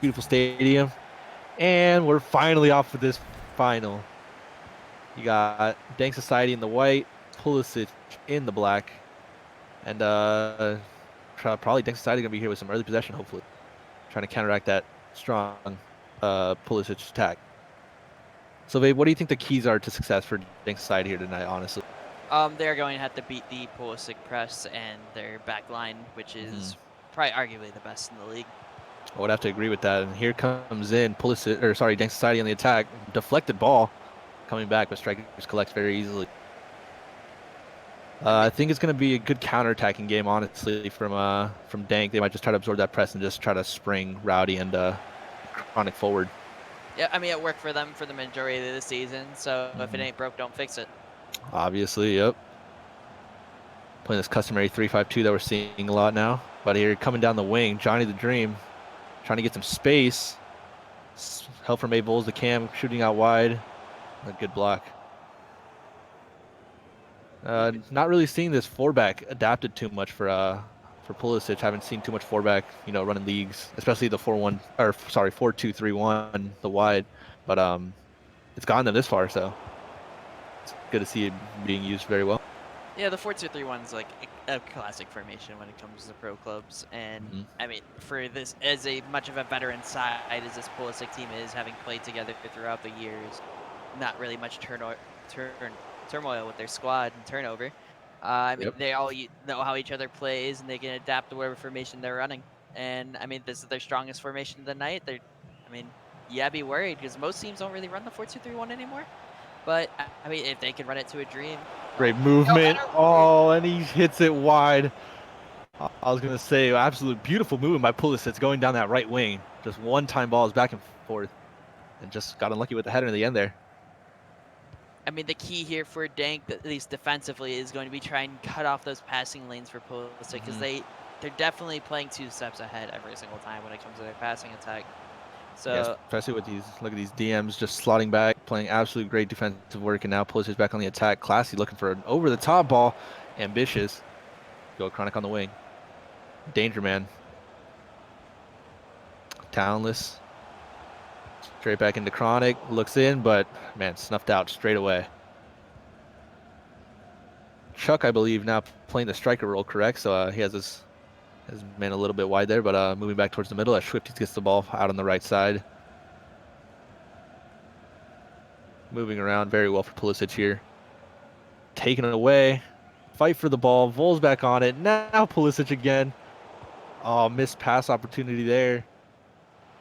beautiful stadium. And we're finally off with this final. You got Dank Society in the white, Pulisic in the black, and probably Dank Society gonna be here with some early possession, hopefully, trying to counteract that strong Pulisic attack. So, babe, what do you think the keys are to success for Dank Society here tonight? Honestly, They're going to have to beat the Pulisic press and their back line, which is probably arguably the best in the league. I would have to agree with that. And here comes in Pulisic, or sorry, Dank Society on the attack, deflected ball coming back, but strikers collects very easily. I think it's going to be a good counter-attacking game, honestly, from Dank. They might just try to absorb that press and just try to spring Rowdy and Chronic forward. Yeah, I mean, it worked for them for the majority of the season, so if it ain't broke, don't fix it. Obviously, yep. Playing this customary 3-5-2 that we're seeing a lot now. But here, coming down the wing, Johnny the Dream, trying to get some space. Help from Bulls, the cam, shooting out wide. A good block. Not really seeing this 4-back adapted too much for Pulisic. Haven't seen too much 4-back, running leagues, especially the 4-1 or sorry 4-2-3-1, the wide. But it's gotten them this far, so it's good to see it being used very well. Yeah, the 4-2-3-1 is like a classic formation when it comes to pro clubs, and I mean, for this as much of a veteran side as this Pulisic team is, having played together throughout the years, not really much turmoil with their squad and turnover. I mean, they all know how each other plays, and they can adapt to whatever formation they're running. And I mean, this is their strongest formation of the night. I mean, yeah, be worried because most teams don't really run the 4-2-3-1 anymore. But I mean, if they can run it to a dream. Great movement. Oh, and he hits it wide. I was gonna say, absolute beautiful movement by Pulisic going down that right wing. Just one-time balls back and forth, and just got unlucky with the header in the end there. I mean, the key here for Dank, at least defensively, is going to be trying to cut off those passing lanes for Pulisic because they're definitely playing 2 steps ahead every single time when it comes to their passing attack. So yeah, especially with look at these DMs just slotting back, playing absolute great defensive work, and now Pulisic back on the attack. Classy, looking for an over-the-top ball, ambitious. Go Chronic on the wing. Danger man. Talentless. Straight back into Chronic, looks in, but man, snuffed out straight away. Chuck, I believe, now playing the striker role, correct? So he has his man a little bit wide there, but moving back towards the middle as Swifty gets the ball out on the right side. Moving around very well for Pulisic here. Taking it away. Fight for the ball. Vol's back on it. Now Pulisic again. Oh, missed pass opportunity there.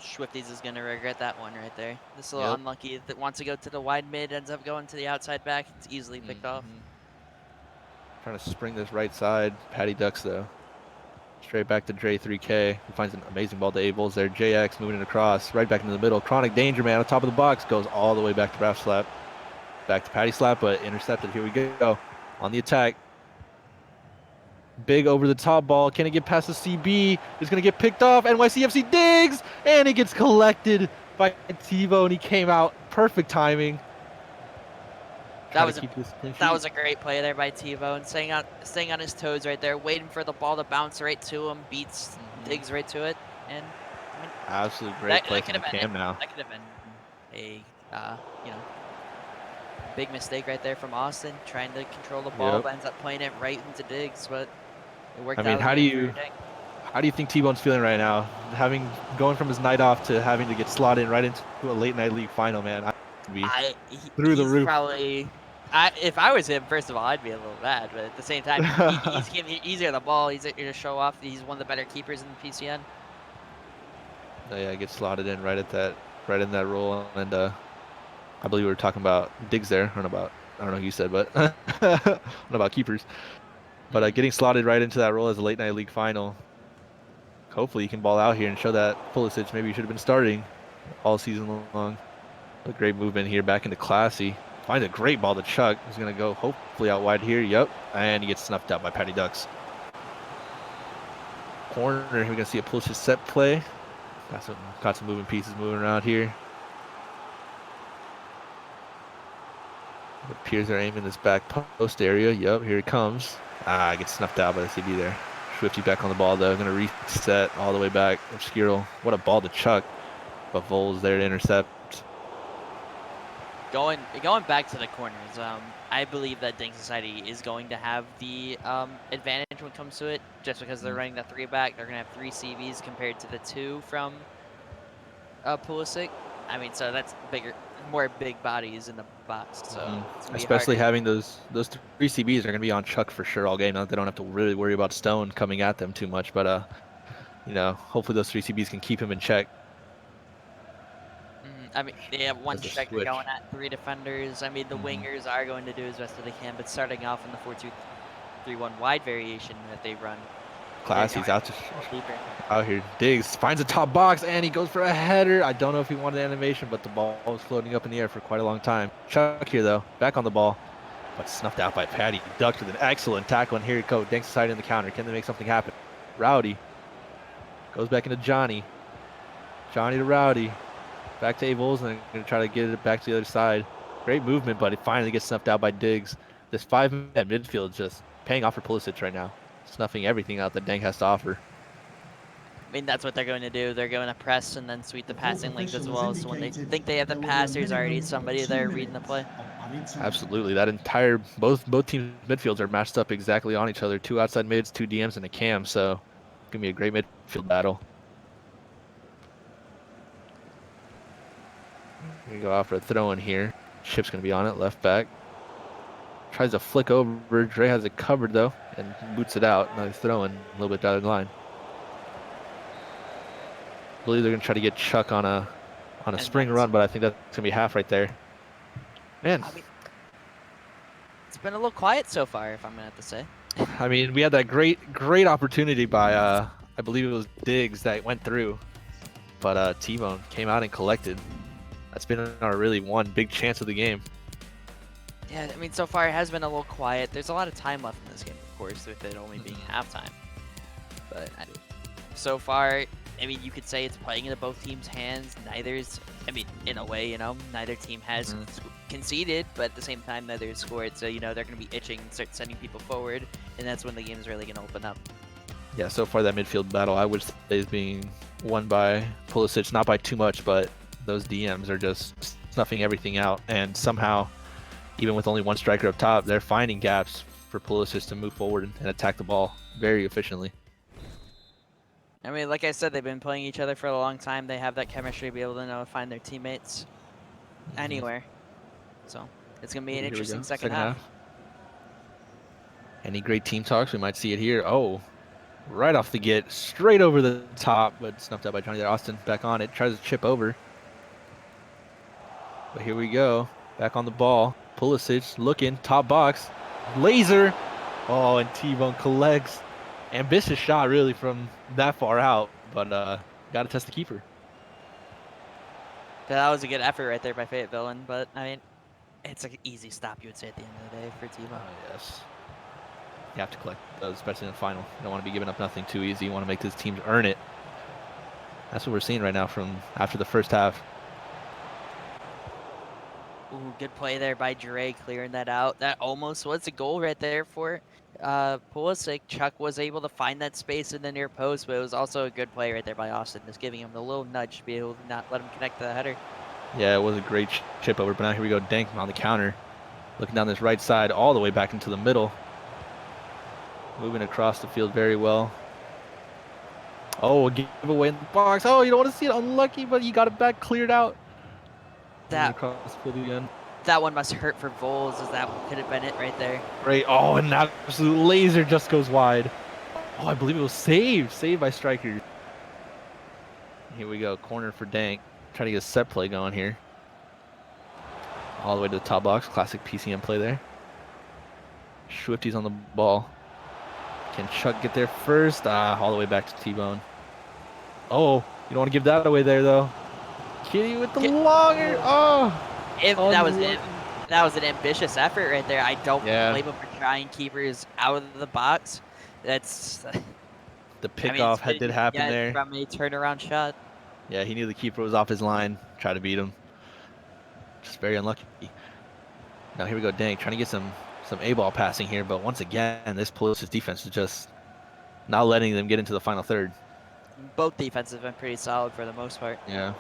Swifties is going to regret that one right there. This is a little unlucky. That wants to go to the wide mid, ends up going to the outside back. It's easily picked off. Trying to spring this right side. Patty ducks, though. Straight back to Dre 3K. He finds an amazing ball to Abels there. JX moving it across. Right back into the middle. Chronic danger man on top of the box. Goes all the way back to Raf Slap. Back to Patty Slap, but intercepted. Here we go. On the attack. Big over the top ball. Can it get past the CB? It's going to get picked off. NYCFC digs! And it gets collected by TiVo, and he came out. Perfect timing. That was a great play there by TiVo, and staying on his toes right there, waiting for the ball to bounce right to him, beats digs right to it, and I mean, absolute great play from Cam now. That could have been a big mistake right there from Austin, trying to control the ball, but ends up playing it right into Diggs, but it worked out. I mean, how do you think T-Bone's feeling right now, going from his night off to having to get slotted right into a late night league final, man? Through the roof. Probably. If I was him, first of all, I'd be a little mad, but at the same time, he's getting easier the ball. He's here to show off. He's one of the better keepers in the PCN. Oh, yeah, gets slotted in right in that role, and I believe we were talking about Diggs there. I don't know who you said, but I don't know about keepers. But getting slotted right into that role as a late night league final. Hopefully, you can ball out here and show that Pulisic maybe you should have been starting all season long. A great movement here back into Classy. Finds a great ball to Chuck. He's going to go hopefully out wide here. Yep. And he gets snuffed out by Patty Ducks. Corner. We're going to see a Pulisic set play. Got some moving pieces moving around here. It appears they're aiming this back post area. Yep. Here it comes. Gets snuffed out by the CB there. Swifty back on the ball, though. Going to reset all the way back. Obscuro. What a ball to Chuck. but Vols there to intercept. Going back to the corners, I believe that Dank Society is going to have the advantage when it comes to it, just because they're running the 3-back. They're going to have 3 CBs compared to the 2 from Pulisic. I mean, so that's more big bodies in the box, so it's going to be Especially harder. having those 3 CBs are going to be on Chuck for sure all game. Now they don't have to really worry about Stone coming at them too much, but hopefully those 3 CBs can keep him in check I mean, they have one as a striker switch. going at 3 defenders. I mean, the wingers are going to do as best as they can, but starting off in the 4-2-3-1 wide variation that they run, they're Class, going he's out deeper. out here. Diggs finds a top box and he goes for a header. I don't know if he wanted animation, but the ball was floating up in the air for quite a long time. Chuck here though, back on the ball, but snuffed out by Patty. Ducked with an excellent tackle, and here he goes. Dank Society in the counter. Can they make something happen? Rowdy goes back into Johnny. Johnny to Rowdy. Back to Avels, and they're going to try to get it back to the other side. Great movement, but it finally gets snuffed out by Diggs. This 5-man midfield is just paying off for Pulisic right now, snuffing everything out that Dank has to offer. I mean, that's what they're going to do. They're going to press and then sweep the The fourth passing lanes as official has well. So when they indicated think they have the there will be a pass, there's already minimum of somebody 2 there reading the minutes play. of added time. Absolutely, that entire both teams' midfields are matched up exactly on each other. 2 outside mids, 2 DMs, and a cam. So it's gonna be a great midfield battle. We go out for a throw in here. Chip's gonna be on it, left back. Tries to flick over. Dre has it covered though, and boots it out. Now he's throwing a little bit down the line. I believe they're gonna try to get Chuck on a spring run, but I think that's gonna be half right there. Man, I mean, it's been a little quiet so far, if I'm gonna have to say. I mean, we had that great opportunity by I believe it was Diggs that went through, but T-Bone came out and collected. That's been our really one big chance of the game. Yeah, I mean, so far it has been a little quiet. There's a lot of time left in this game, of course, with it only being halftime. But so far, I mean, you could say it's playing into both teams' hands. I mean, in a way, neither team has conceded, but at the same time, neither has scored. So, they're going to be itching and start sending people forward, and that's when the game's really going to open up. Yeah, so far that midfield battle, I would say, is being won by Pulisic, not by too much, but those DMs are just snuffing everything out, and somehow, even with only one striker up top, they're finding gaps for Pulisic to move forward and attack the ball very efficiently. I mean, like I said, they've been playing each other for a long time. They have that chemistry to be able to know find their teammates anywhere. So it's going to be an interesting second half. Any great team talks? We might see it here. Oh, right off the get, straight over the top, but snuffed out by Johnny there. Austin back on it, tries to chip over. But here we go, back on the ball. Pulisic looking, top box, laser. Oh, and T-Bone collects. Ambitious shot really from that far out, but got to test the keeper. That was a good effort right there by Fayetteville, but I mean, it's an easy stop, you would say, at the end of the day for T-Bone. Yes. You have to collect those, especially in the final. You don't want to be giving up nothing too easy. You want to make these teams earn it. That's what we're seeing right now from after the first half. Ooh, good play there by Dre, clearing that out. That almost was a goal right there for Pulisic. Chuck was able to find that space in the near post, but it was also a good play right there by Austin, just giving him the little nudge to be able to not let him connect to the header. Yeah, it was a great chip over, but now here we go, Dank on the counter. Looking down this right side all the way back into the middle. Moving across the field very well. Oh, a giveaway in the box. Oh, you don't want to see it. Unlucky, but you got it back, cleared out. Across the field again. That one must hurt for Vols, as that could have been it right there. Great. Oh, and that absolute laser just goes wide. Oh, I believe it was saved. Saved by strikers. Here we go. Corner for Dank. Trying to get a set play going here. All the way to the top box. Classic PCM play there. Swifty's on the ball. Can Chuck get there first? All the way back to T-Bone. Oh, you don't want to give that away there, though. Kitty with the longer. Oh, that was an ambitious effort right there. I don't blame him for trying keepers out of the box. That's the pickoff did happen there from a turnaround shot. Yeah, he knew the keeper was off his line. Tried to beat him. Just very unlucky. Now here we go, Dank trying to get some A-ball passing here, but once again, this Pulisic defense is just not letting them get into the final third. Both defenses have been pretty solid for the most part. Yeah.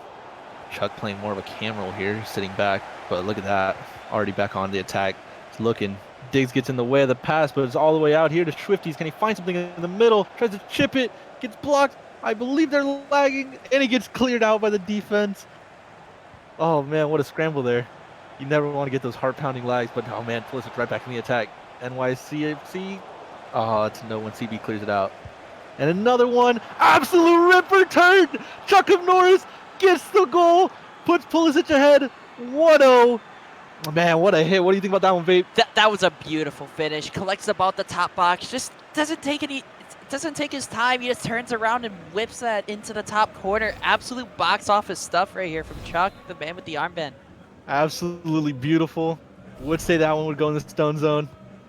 Chuck playing more of a cam role here, sitting back. But look at that. Already back on the attack. He's looking. Diggs gets in the way of the pass, but it's all the way out here to Swifties. Can he find something in the middle? Tries to chip it. Gets blocked. I believe they're lagging. And he gets cleared out by the defense. Oh, man, what a scramble there. You never want to get those heart-pounding lags, but oh, man, Pulisic right back in the attack. NYCFC. Oh, it's no one. CB clears it out. And another one, absolute ripper turn. Chuck of Norris gets the goal, puts Pulisic ahead 1-0. Man, what a hit. What do you think about that one, Vape? That was a beautiful finish. Collects the ball at the top box. Just doesn't take his time. He just turns around and whips that into the top corner. Absolute box office stuff right here from Chuck, the man with the armband. Absolutely beautiful. Would say that one would go in the stone zone.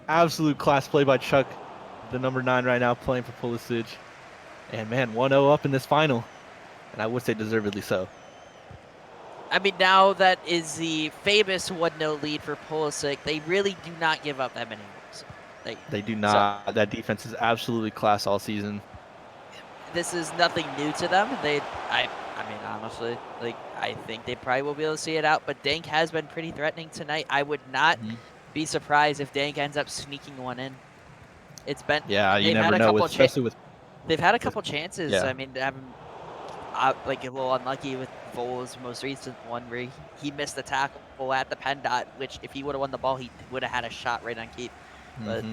Absolute class play by Chuck, the number 9 right now, playing for Pulisic. And man, 1-0 up in this final. And I would say deservedly so. I mean, now that is the famous 1-0 lead for Pulisic. They really do not give up that many goals. They do not. That defense is absolutely class all season. This is nothing new to them. I mean, honestly, I think they probably will be able to see it out. But Dank has been pretty threatening tonight. I would not be surprised if Dank ends up sneaking one in. It's been you never know, especially with. They've had a couple chances. Yeah. I mean, they haven't like a little unlucky with Vol's most recent one where he missed the tackle at the pen dot, which if he would have won the ball, he would have had a shot right on keep. But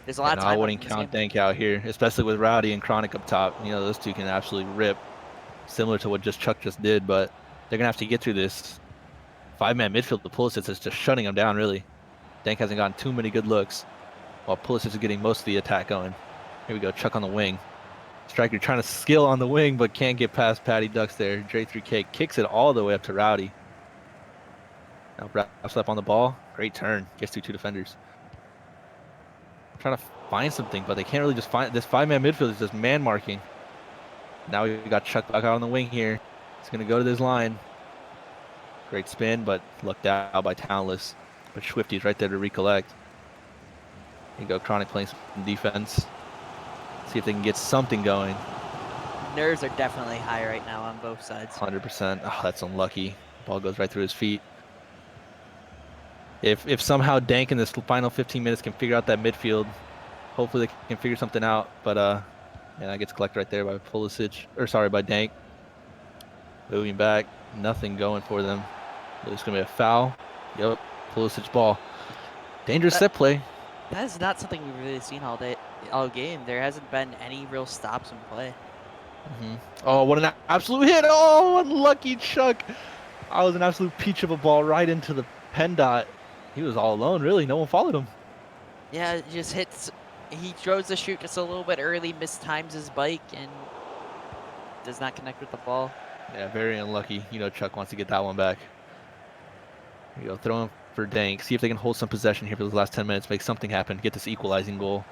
there's a lot of time. I wouldn't count Dank out here, especially with Rowdy and Chronic up top. You know, those two can absolutely rip, similar to what Chuck just did. But they're gonna have to get through this 5-man midfield. The Pulisic is just shutting them down. Really, Dank hasn't gotten too many good looks, while Pulisic is getting most of the attack going. Here we go, Chuck on the wing. Striker trying to skill on the wing, but can't get past Patty Ducks there. J3K kicks it all the way up to Rowdy. Now wraps up on the ball. Great turn. Gets through 2 defenders. Trying to find something, but they can't really just find. This 5-man midfield is just man marking. Now we got Chuck back out on the wing here. He's going to go to this line. Great spin, but looked out by Talentless. But Swifty's right there to recollect. Here you go, Chronic playing some defense. See if they can get something going. Nerves are definitely high right now on both sides. 100%. Oh, that's unlucky. Ball goes right through his feet. If somehow Dank in this final 15 minutes can figure out that midfield, hopefully they can figure something out. But yeah, that gets collected right there by by Dank. Moving back, nothing going for them. There's gonna be a foul. Yep, Pulisic ball. Dangerous set play. That is not something we've really seen all game. There hasn't been any real stops in play. Oh, what an absolute hit! Oh, unlucky Chuck. I was an absolute peach of a ball right into the pen dot. He was all alone, really. No one followed him. Yeah, it just hits. He throws the shoot just a little bit early, mistimes his bike, and does not connect with the ball. Yeah, very unlucky. You know, Chuck wants to get that one back. Here you go, throw him for Dank. See if they can hold some possession here for those last 10 minutes. Make something happen. Get this equalizing goal.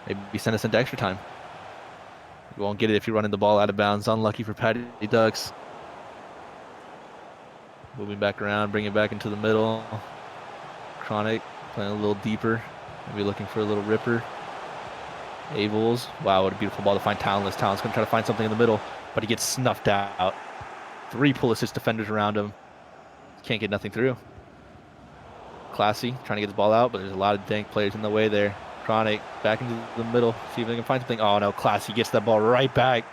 Maybe send us into extra time. You won't get it if you run in the ball out of bounds. Unlucky for Patty Ducks. Moving back around, bring it back into the middle. Chronic playing a little deeper. Maybe looking for a little ripper. Abels. Wow, what a beautiful ball to find Talentless. Talent's going to try to find something in the middle, but he gets snuffed out. 3 Pulisic defenders around him. Can't get nothing through. Classy, trying to get his ball out, but there's a lot of Dank players in the way there. Chronic back into the middle. See if they can find something. Oh no, Classy gets that ball right back.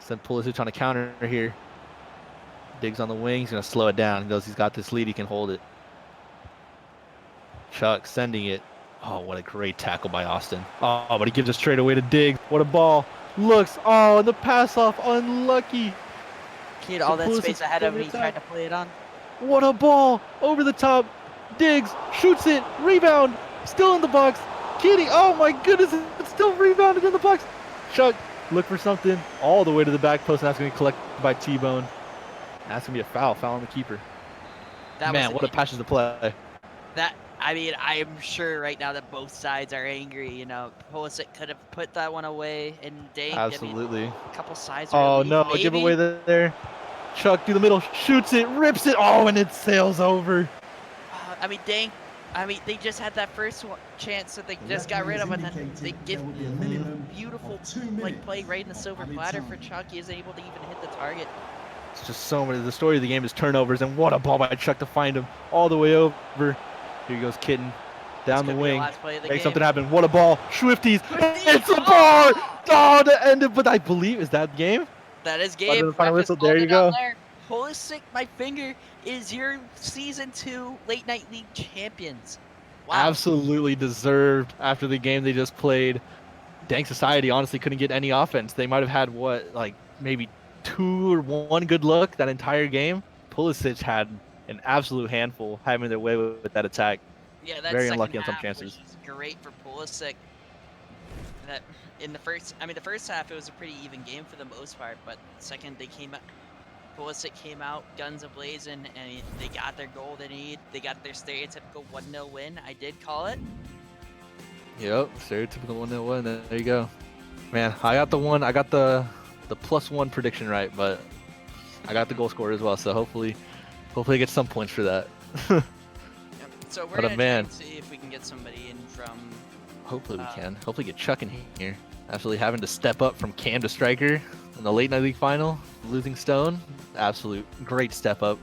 Send Pulisic on a counter here. Diggs on the wing. He's going to slow it down. He knows he's got this lead. He can hold it. Chuck sending it. Oh, what a great tackle by Austin. Oh, but he gives it straight away to Diggs. What a ball. Looks. Oh, and the pass off. Unlucky. He had all that space ahead of him. He tried to play it on. What a ball. Over the top. Diggs shoots it. Rebound. Still in the box. Kitty. Oh, my goodness. It's still rebounded in the box. Chuck, look for something. All the way to the back post. And that's going to be collected by T-Bone. That's going to be a foul. Foul on the keeper. Man, what a passage to play. I mean, I'm sure right now that both sides are angry. You know, Pulisic could have put that one away, and Dank. Absolutely. I mean, a couple sides. Oh no! Maybe. Give away there. Chuck through the middle, shoots it, rips it. Oh, and it sails over. I mean, Dank. I mean, they just had that first chance that they just got rid of, and then they give beautiful play right in the silver platter for Chuck. He isn't able to even hit the target. It's just so many. The story of the game is turnovers, and what a ball by Chuck to find him all the way over. Here goes Kitten This down the could be the wing. last play of the Make game. something happen. What a ball. Swifties. Swifties! It's a bar. Oh! Oh, to end it. But I believe, is that game? That is Might have been game. the final Ref has whistle. There called you it out go. there. PulisicMyFinger is your season 2 late night league champions. Wow. Absolutely deserved after the game they just played. Dank Society honestly couldn't get any offense. They might have had what, like maybe 2 or 1 good look that entire game. Pulisic had an absolute handful having their way with that attack. Yeah, that Very second unlucky on some half chances. was great for Pulisic. That in the first, I mean, the first half it was a pretty even game for the most part, but second they came out, Pulisic came out guns a-blazing, and they got their goal they need. They got their stereotypical 1-0 win. I did call it. Yep, stereotypical 1-0 win. There you go. Man, I got the +1 prediction right, but I got the goal scorer as well, so hopefully I get some points for that. Yep. So we're But, gonna try man. and see if we can get somebody in from. Hopefully we can. Hopefully get Chuck in here. Absolutely having to step up from cam to striker in the late night league final, losing Stone. Absolute great step up.